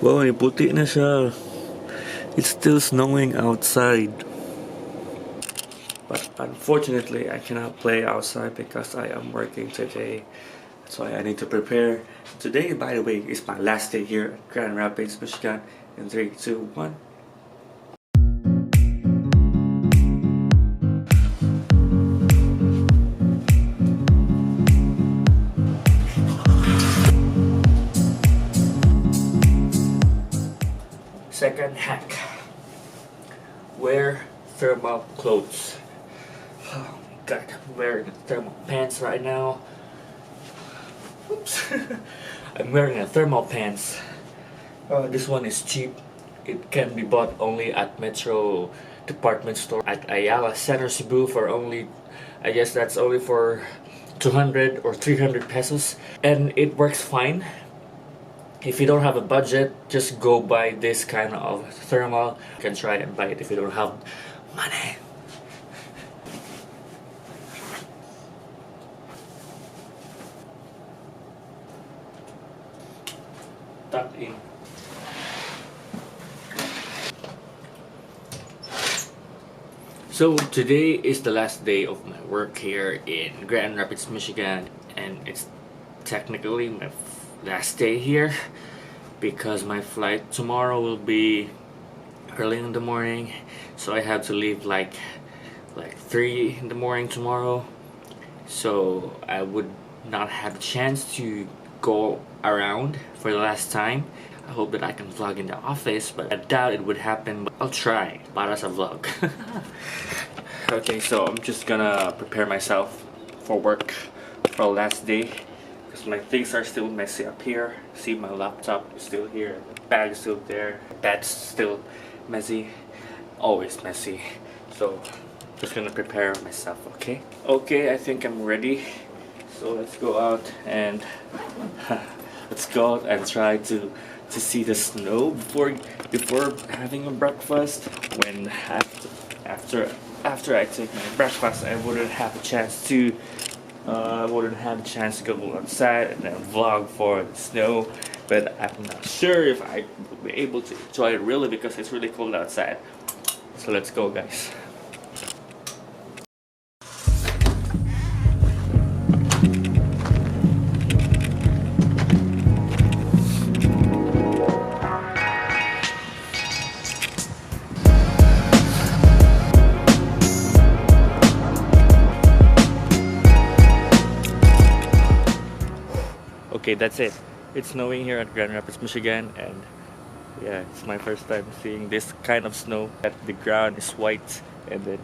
Boy, puti na siya. It's still snowing outside. But unfortunately, I cannot play outside because I am working today. That's why I need to prepare. Today, by the way, is my last day here at Grand Rapids, Michigan. In 3, 2, 1. Second hack. Wear thermal clothes. Oh my god, I'm wearing thermal pants right now. Oops. I'm wearing a thermal pants. This one is cheap. It can be bought only at Metro department store at Ayala Center, Cebu for only, I guess that's only for 200 or 300 pesos. And it works fine. If you don't have a budget, just go buy this kind of thermal. You can try and buy it if you don't have money. Tuck in. So today is the last day of my work here in Grand Rapids, Michigan, and it's technically my last day here because my flight tomorrow will be early in the morning, so I have to leave like 3 in the morning tomorrow, so I would not have a chance to go around for the last time. I hope that I can vlog in the office, but I doubt it would happen, but I'll try para sa vlog. Okay, so I'm just gonna prepare myself for work for the last day. My things are still messy up here. See, my laptop is still here, the bag is still there, bed's still messy, always messy. So just gonna prepare myself. Okay, I think I'm ready, so let's go out and try to see the snow before having a breakfast. When after I take my breakfast, I wouldn't have a chance to go outside and then vlog for the snow, but I'm not sure if I will be able to enjoy it really because it's really cold outside. So let's go, guys. Okay, that's it. It's snowing here at Grand Rapids, Michigan, and yeah, it's my first time seeing this kind of snow. That the ground is white, and then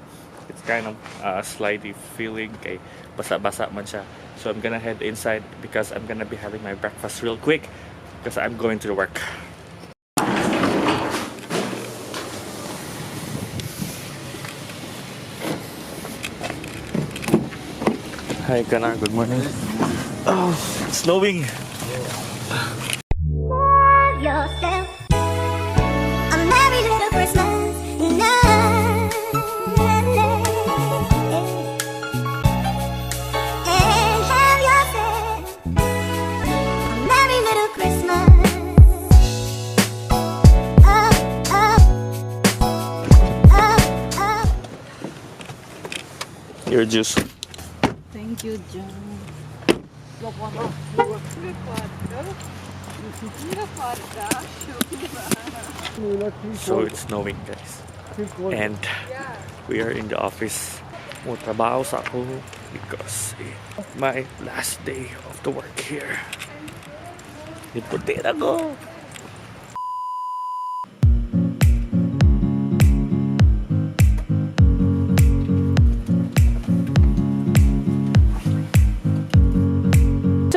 it's kind of slightly feeling okay, basa-basa man siya. So I'm gonna head inside because I'm gonna be having my breakfast real quick because I'm going to work. Hi, Kana. Good morning. Oh, it's snowing. Yourself a merry little Christmas night, and have yourself a merry little Christmas. Oh, oh, oh, oh. Your juice. Thank you, John. So it's snowing, guys, and we are in the office. Trabaho sa ako because it's my last day of the work here. Iputi na ko.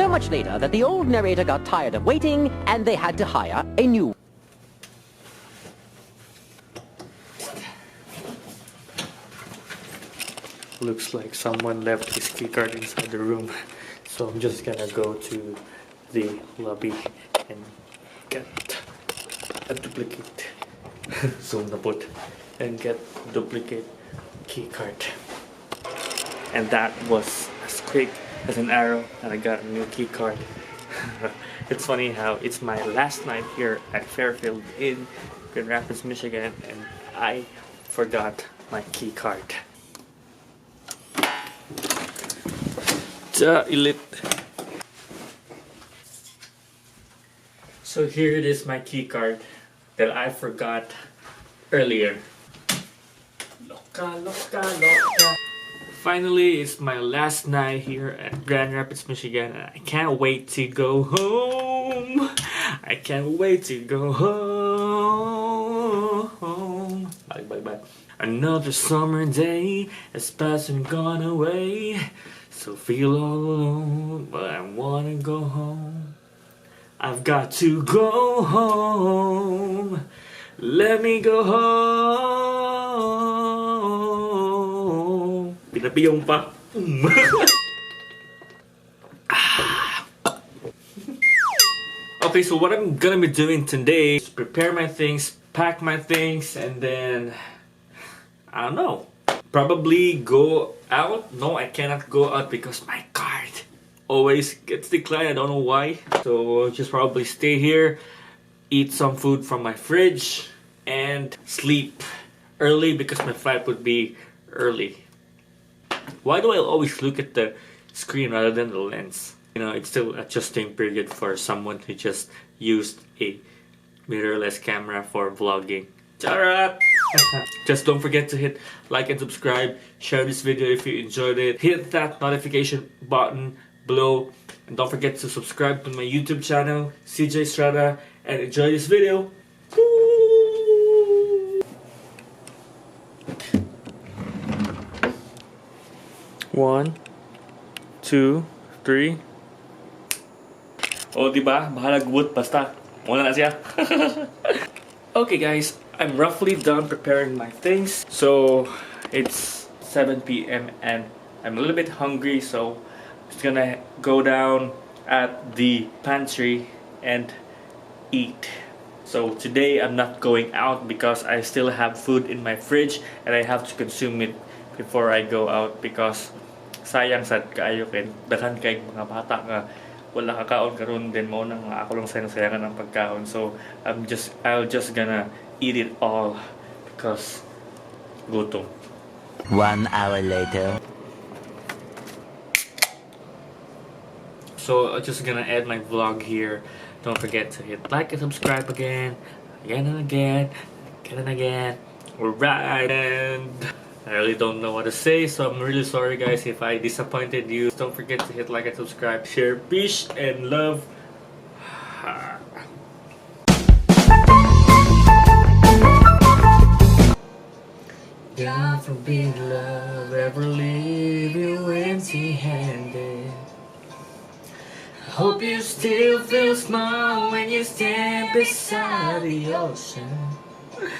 Much later that the old narrator got tired of waiting and they had to hire a new. Looks like someone left his keycard inside the room, so I'm just gonna go to the lobby and get a duplicate zoom na put and get duplicate keycard. And that was as quick as an arrow, and I got a new key card. It's funny how it's my last night here at Fairfield in Grand Rapids, Michigan, and I forgot my key card. Ilit. So here it is, my key card that I forgot earlier. Loka. Finally, it's my last night here at Grand Rapids, Michigan, and I can't wait to go home. I can't wait to go home. Bye. Another summer day has passed and gone away. So feel all alone, but I wanna go home. I've got to go home. Let me go home. Pinapiyong pa. Okay, so what I'm gonna be doing today is prepare my things, pack my things, and then I don't know. Probably go out. No, I cannot go out because my card always gets declined. I don't know why. So I'll just probably stay here, eat some food from my fridge, and sleep early because my flight would be early. Why do I always look at the screen rather than the lens? You know, it's still adjusting period for someone who just used a mirrorless camera for vlogging. Charot! Just don't forget to hit like and subscribe. Share this video if you enjoyed it. Hit that notification button below. And don't forget to subscribe to my YouTube channel, CJ Strada, and enjoy this video. One, two, three. Oh, diba? Bahala gubot. Basta. Muna na siya. Okay guys, I'm roughly done preparing my things. So, it's 7 p.m. and I'm a little bit hungry, so I'm just gonna go down at the pantry and eat. So today I'm not going out because I still have food in my fridge and I have to consume it before I go out because sayang sad kaayo kay daghan kay mga bata nga wala kakaon karon din mo nang ako lang sayangan ng pagkaon. So I'll just gonna eat it all because gutom. 1 hour later. So I'm just gonna end my vlog here. Don't forget to hit like and subscribe again and again. Alright, and I really don't know what to say, so I'm really sorry guys if I disappointed you. Don't forget to hit like and subscribe, share, peace and love. God forbid love ever leave you empty-handed. Hope you still feel small when you stand beside the ocean.